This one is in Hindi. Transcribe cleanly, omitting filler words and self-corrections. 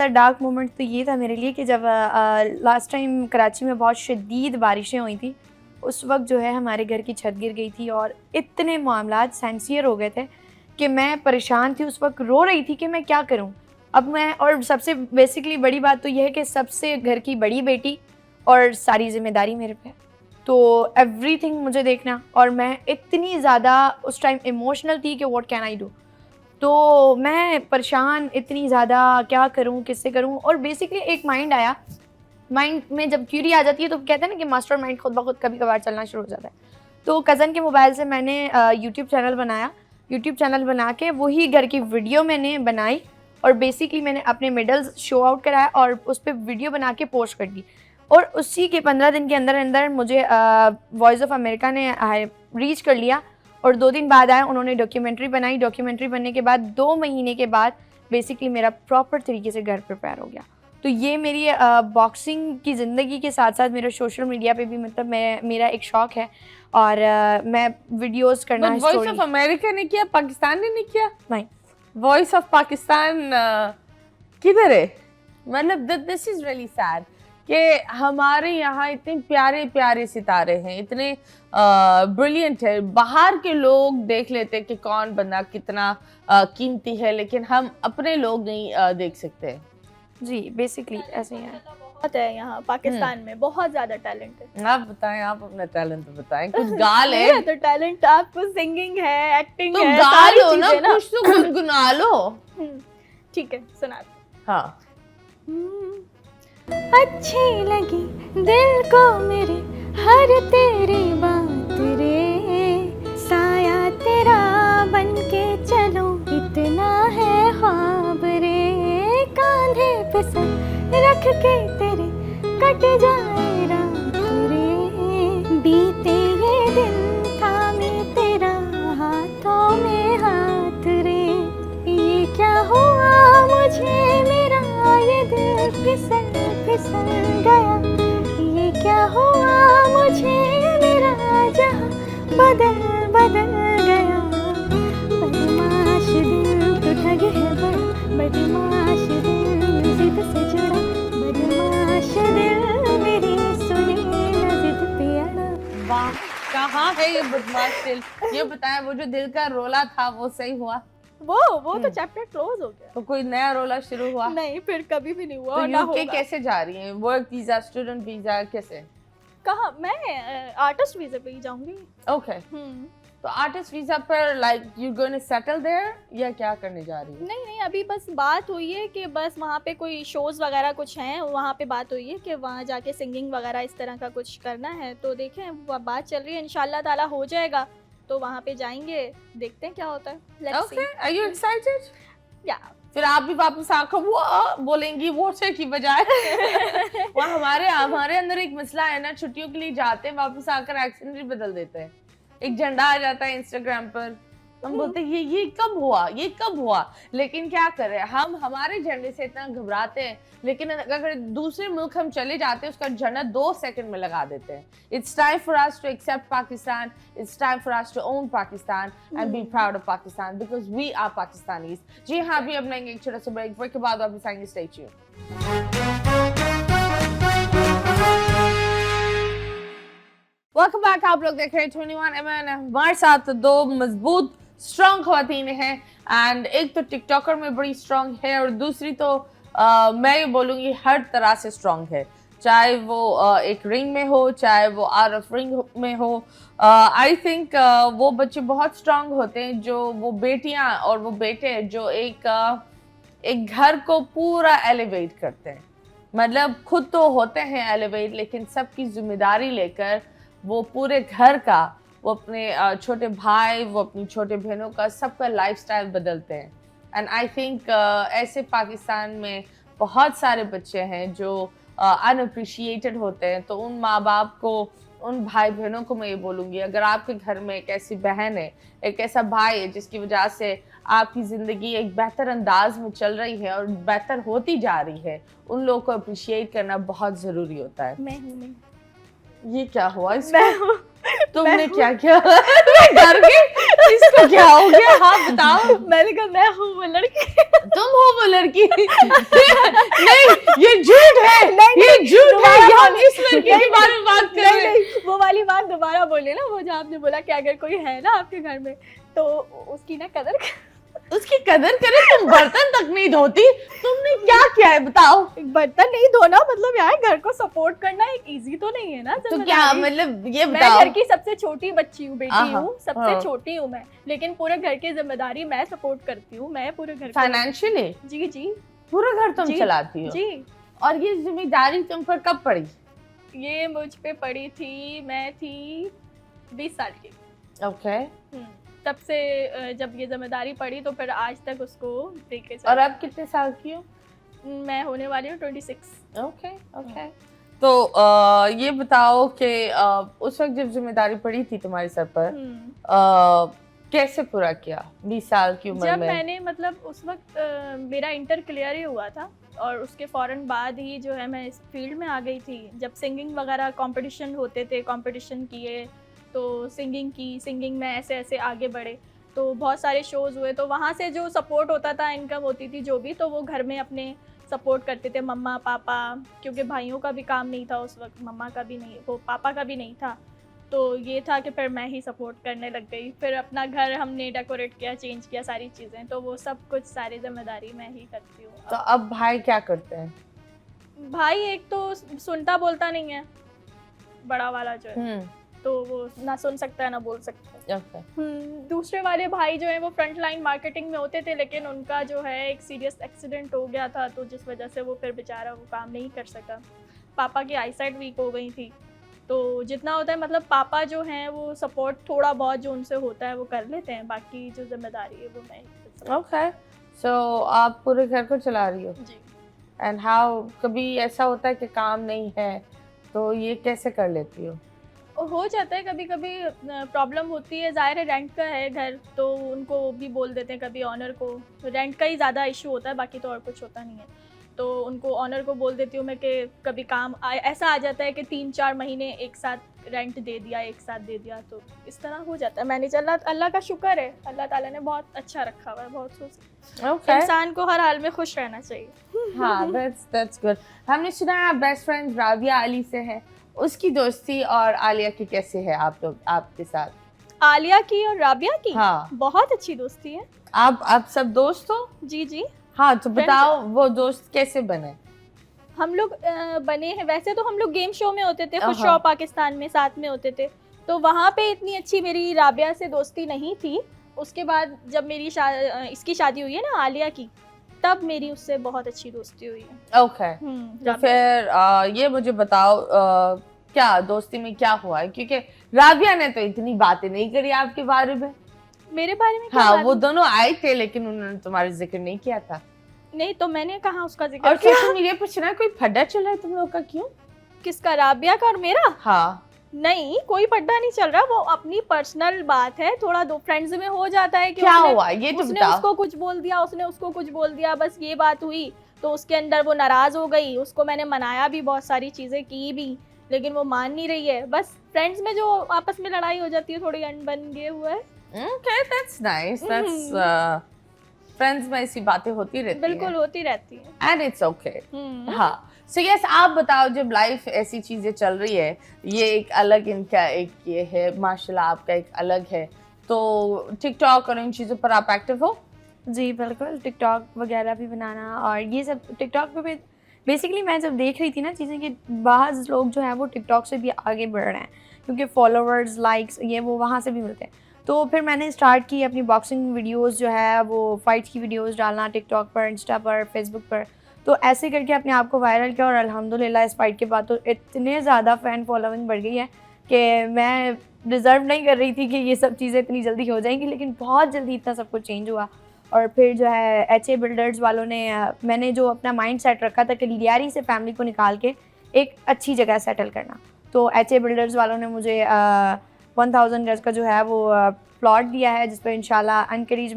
डार्क मोमेंट तो ये था मेरे लिए कि जब लास्ट टाइम कराची में बहुत शदीद बारिशें हुई थी, उस वक्त जो है हमारे घर की छत गिर गई थी और इतने मामलात सेंसियर हो गए थे कि मैं परेशान थी, उस वक्त रो रही थी कि मैं क्या करूं। अब मैं, और सबसे बेसिकली बड़ी बात तो यह है कि सबसे घर की बड़ी बेटी और सारी जिम्मेदारी मेरे पे, तो एवरीथिंग मुझे देखना, और मैं इतनी ज़्यादा उस टाइम इमोशनल थी कि व्हाट कैन आई डू। तो मैं परेशान इतनी ज़्यादा, क्या करूं, किससे करूं। और बेसिकली एक माइंड आया, माइंड में जब क्यूरी आ जाती है तो कहते हैं ना कि मास्टर माइंड खुद ब खुद कभी कभार चलना शुरू हो जाता है। तो कज़न के मोबाइल से मैंने यूट्यूब चैनल बनाया, यूट्यूब चैनल बना के वही घर की वीडियो मैंने बनाई और बेसिकली मैंने अपने मेडल्स शो आउट कराया और उस पर वीडियो बना के पोस्ट कर दी। और उसी के 15 दिन के अंदर अंदर मुझे वॉइस ऑफ अमेरिका ने रीच कर लिया और 2 दिन बाद आया, उन्होंने डॉक्यूमेंट्री बनाई। डॉक्यूमेंट्री बनने के बाद 2 महीने के बाद बेसिकली मेरा प्रॉपर तरीके से घर प्रिपेयर हो गया। तो ये मेरी बॉक्सिंग की ज़िंदगी के साथ साथ मेरा सोशल मीडिया पे भी मतलब मेरा एक शौक़ है और मैं वीडियोस करना। वॉइस ऑफ अमेरिका ने किया, पाकिस्तान ने नहीं किया? नहीं, वॉइस ऑफ पाकिस्तान किधर है? मतलब दिस इज रियली सैड कि हमारे यहाँ इतने प्यारे प्यारे सितारे हैं, इतने ब्रिलियंट है, बाहर के लोग देख लेते हैं कि कौन बंदा कितना कीमती है, लेकिन हम अपने लोग नहीं देख सकते। जी बेसिकली ऐसे ही है। बहुत है यहाँ पाकिस्तान में, बहुत ज्यादा टैलेंट है। आप बताएं, आप अपना टैलेंट तो बताएं। कुछ गा ले तो टैलेंट आपको सिंगिंग है, एक्टिंग तो है, गा लो ना, कुछ तो गुनगुना लो। ठीक है, सुना। हाँ। अच्छी लगी दिल को मेरे हर तेरी बात रे, साया तेरा बन के चलो इतना है ख्वाब रे, कांधे पे सर रख के तेरे कट जाए रात रे, बीते ये दिन थामे तेरा हाथों में हाथ रे, ये क्या हुआ मुझे मेरा ये दिल फिसल फिसल गया, ये क्या हुआ मुझे मेरा जहां बदल बदल गया, बदमाश दिल तो ठग है बड़ा, बदमाश दिल जिद से जुड़ा, बदमाश दिल मेरी सुने न जिद पे अड़ा। वाह, कहाँ है ये बदमाश दिल? ये बताएं, वो जो दिल का रोला था वो सही हुआ? वो तो चैप्टर क्लोज हो गया। तो कोई नया रोला शुरू हुआ? नहीं, फिर कभी भी नहीं हुआ। तो और ना यूके होगा। कैसे जा रही हैं? वर्क वीजा, स्टूडेंट वीजा, कैसे? कहाँ? मैं आर्टिस्ट वीजा पे ही जाऊंगी। ओके। तो आर्टिस्ट वीजा पर like you going to settle there या क्या करने जा रही है? नहीं, अभी बस बात हुई है कि बस वहाँ पे कोई शोज वगैरह कुछ हैं, वहाँ पे बात हुई है कि वहाँ जाके सिंगिंग वगैरह इस तरह का कुछ करना है। तो देखें, बात चल रही है, इंशाल्लाह ताला हो जाएगा तो वहाँ पे जाएंगे, देखते हैं क्या होता है। Okay, are you excited? या फिर आप भी वापस आकर वो बोलेंगी वाटर की बजाय। वहाँ हमारे अंदर एक मसला है ना, छुट्टियों के लिए जाते हैं, वापस आकर एक्सेंट भी बदल देते हैं। एक झंडा आ जाता है इंस्टाग्राम पर, हम बोलते हैं ये कब हुआ, लेकिन क्या करें, हम हमारे झंडे से इतना घबराते हैं, लेकिन अगर दूसरे मुल्क हम चले जाते हैं उसका झंडा 2 सेकंड में लगा देते हैं। It's time for us to accept Pakistan, it's time for us to own Pakistan and be proud of Pakistan because we are Pakistanis. जी हाँ, अभी अपना एक छोटा सा ब्रेक के बाद वापस आएंगे। Stay tuned. Welcome back. आप लोग देख रहे हैं 21 हमारे साथ 2 मजबूत स्ट्रॉन्ग ख्वातीन हैं, एंड एक तो टिकटॉकर में बड़ी स्ट्रॉन्ग है और दूसरी तो मैं ये बोलूँगी हर तरह से स्ट्रॉन्ग है, चाहे वो एक रिंग में हो, चाहे वो आउट ऑफ रिंग में हो। आई थिंक वो बच्चे बहुत स्ट्रॉन्ग होते हैं, जो वो बेटियां और वो बेटे जो एक घर को पूरा एलिवेट करते हैं। मतलब खुद तो होते हैं एलिवेट, लेकिन सबकी जिम्मेदारी लेकर वो पूरे घर का, वो अपने छोटे भाई, वो अपनी छोटे बहनों का, सबका लाइफस्टाइल बदलते हैं। एंड आई थिंक ऐसे पाकिस्तान में बहुत सारे बच्चे हैं जो अनअप्रिशिएटेड होते हैं। तो उन माँ बाप को, उन भाई बहनों को मैं ये बोलूँगी, अगर आपके घर में एक ऐसी बहन है, एक ऐसा भाई है जिसकी वजह से आपकी ज़िंदगी एक बेहतर अंदाज में चल रही है और बेहतर होती जा रही है, उन लोगों को अप्रिशिएट करना बहुत ज़रूरी होता है। मैं हूँ। ये क्या हुआ? तुमने क्या किया? डर गए? इसको क्या हो गया? हाँ बताओ। मैंने कहा मैं हूँ वो लड़की। तुम हो वो लड़की? है, नहीं, ये झूठ है, दोबारा ये हम बोले। इस लड़के के बारे में बात कर रहे हैं। नहीं, वो वाली बात दोबारा बोले ना, वो जो आपने बोला कि अगर कोई है ना आपके घर में तो उसकी ना कदर उसकी कदर करे, तुम बर्तन तक नहीं धोती, तुमने क्या किया है बताओ। बर्तन नहीं धोना मतलब यार घर को सपोर्ट करना एक इजी तो नहीं है ना। तो क्या मतलब ये मैं बताओ। घर की सबसे छोटी बच्ची हूँ, बेटी हाँ, हूँ, सबसे छोटी हूँ मैं, लेकिन पूरे घर की जिम्मेदारी मैं सपोर्ट करती हूँ, मैं पूरे घर को। फाइनेंशियली जी जी पूरा घर तुम जी, चलाती हो। जी। और ये जिम्मेदारी तुम पर कब पड़ी? ये मुझ पे पड़ी थी, मैं थी 20 साल की। ओके। तब से जब ये जिम्मेदारी पड़ी तो फिर आज तक उसको देखे और अब कितने साल की हो? मैं होने वाली हूँ 26। Okay okay. तो ये बताओ कि उस वक्त जब जिम्मेदारी पड़ी थी तुम्हारे सर पर, कैसे पूरा किया 20 साल की उम्र जब में? मैंने मतलब उस वक्त मेरा इंटर क्लियर ही हुआ था और उसके फ़ौरन बाद ही जो है मैं इस फील्ड में आ गई थी। जब सिंगिंग वगैरह कंपटीशन होते थे, कंपटीशन किए तो सिंगिंग में ऐसे ऐसे आगे बढ़े, तो बहुत सारे शोज़ हुए, तो वहाँ से जो सपोर्ट होता था, इनकम होती थी जो भी, तो वो घर में अपने सपोर्ट करते थे मम्मा पापा, क्योंकि भाइयों का भी काम नहीं था उस वक्त, मम्मा का भी नहीं, वो पापा का भी नहीं था, तो ये था कि फिर मैं ही सपोर्ट करने लग गई। फिर अपना घर हमने डेकोरेट किया, चेंज किया सारी चीज़ें, तो वो सब कुछ सारी जिम्मेदारी मैं ही करती हूँ। तो अब भाई क्या करते हैं? भाई एक तो सुनता बोलता नहीं है, बड़ा वाला जो है, तो वो ना सुन सकता है ना बोल सकता है। ओके। दूसरे वाले भाई जो है वो फ्रंट लाइन मार्केटिंग में होते थे, लेकिन उनका जो है एक सीरियस एक्सीडेंट हो गया था, तो जिस वजह से वो फिर बेचारा वो काम नहीं कर सका। पापा की आईसाइट वीक हो गई थी, तो जितना होता है मतलब पापा जो हैं वो सपोर्ट थोड़ा बहुत जो उनसे होता है वो कर लेते हैं, बाकी जो जिम्मेदारी है वो मैं ही करती हूँ। ओके। सो आप पूरे घर को चला रही हो? जी। एंड हाउ, कभी ऐसा होता है कि काम नहीं है तो ये कैसे कर लेती हो? हो जाता है कभी कभी, प्रॉब्लम होती है, ज़ाहिर है रेंट का है घर, तो उनको भी बोल देते हैं, कभी ऑनर को रेंट का ही ज़्यादा इशू होता है, बाकी तो और कुछ होता नहीं है, तो उनको ऑनर को बोल देती हूँ मैं कि कभी काम ऐसा आ जाता है कि 3-4 महीने एक साथ रेंट दे दिया, एक साथ दे दिया, तो इस तरह हो जाता है मैनेज। अल्लाह का शुक्र है, अल्लाह ताला ने बहुत अच्छा रखा हुआ है, बहुत सोच। ओके। इंसान को हर हाल में खुश रहना चाहिए। हाँ, that's good। हमने सुना है आप बेस्ट फ्रेंड राबिया अली से है, उसकी दोस्ती और आलिया की कैसे है आप लोग आपके साथ? आलिया की और राबिया की हाँ। बहुत अच्छी दोस्ती है। आप सब दोस्त हो? जी जी। हाँ, तो बताओ वो दोस्त कैसे बने? हम लोग बने हैं, वैसे तो हम लोग गेम शो में होते थे, खुश हाँ। रहो पाकिस्तान में साथ में होते थे, तो वहाँ पे इतनी अच्छी मेरी राबिया से दोस्ती नहीं थी। उसके बाद जब मेरी इसकी शादी हुई है ना आलिया की, तब मेरी उससे बहुत अच्छी दोस्ती हुई है। ओके। तो फिर ये मुझे बताओ क्या दोस्ती में क्या हुआ है, क्योंकि राबिया ने तो इतनी बातें नहीं करी आपके बारे में। मेरे बारे में क्या हाँ, बात वो है? दोनों आए थे लेकिन उन्होंने तुम्हारा जिक्र नहीं किया था। नहीं तो मैंने कहा उसका जिक्र और किया। सोशल मीडिया पर सुना कोई फड्डा चल रहा है तुम लोग का, क्यों? किसका, राबिया का और मेरा? हाँ। नहीं, कोई पड्डा नहीं चल रहा, वो अपनी पर्सनल बात है, थोड़ा दो फ्रेंड्स में हो जाता है कि क्या हुआ ये तो उसने बताओ। उसको कुछ बोल दिया, उसने उसको कुछ बोल दिया, बस ये बात हुई, तो उसके अंदर वो नाराज हो गई। उसको मैंने मनाया भी, बहुत सारी चीजें की भी, लेकिन वो मान नहीं रही है। बस फ्रेंड्स में जो आपस में लड़ाई हो जाती है, थोड़ी अनबन ये हुआ है। Okay, that's nice. That's friends में ऐसी बातें होती रहती हैं। बिल्कुल होती रहती है। And it's okay. हाँ। So yes, आप बताओ, जब लाइफ ऐसी चीजें चल रही है, ये एक अलग इनका एक ये है, माशाल्लाह आपका एक अलग है, तो टिकटॉक और इन चीज़ों पर आप एक्टिव हो? जी बिल्कुल, टिकटॉक वगैरह भी बनाना और ये सब टिकटॉक पे बेसिकली मैं जब देख रही थी ना चीज़ें कि बाज़ लोग जो हैं वो टिकटॉक से भी आगे बढ़ रहे हैं, क्योंकि फॉलोअर्स लाइक्स ये वो वहाँ से भी मिलते हैं, तो फिर मैंने स्टार्ट की अपनी बॉक्सिंग वीडियोस जो है वो फाइट्स की वीडियोस डालना टिकटॉक पर, इंस्टा पर, फेसबुक पर, तो ऐसे करके अपने आप को वायरल किया। और अल्हम्दुलिल्लाह इस फाइट के बाद तो इतने ज़्यादा फ़ैन फॉलोइंग बढ़ गई है कि मैं डिज़र्व नहीं कर रही थी कि ये सब चीज़ें इतनी जल्दी हो जाएंगी, लेकिन बहुत जल्दी इतना सब कुछ चेंज हुआ। और फिर जो है HA बिल्डर्स वालों ने, मैंने जो अपना माइंड सेट रखा था कि लियारी से फैमिली को निकाल के एक अच्छी जगह सेटल करना, तो HA बिल्डर्स वालों ने मुझे 1000 गज का जो है वो प्लॉट दिया है, जिस पर इंशाल्लाह अनकरीज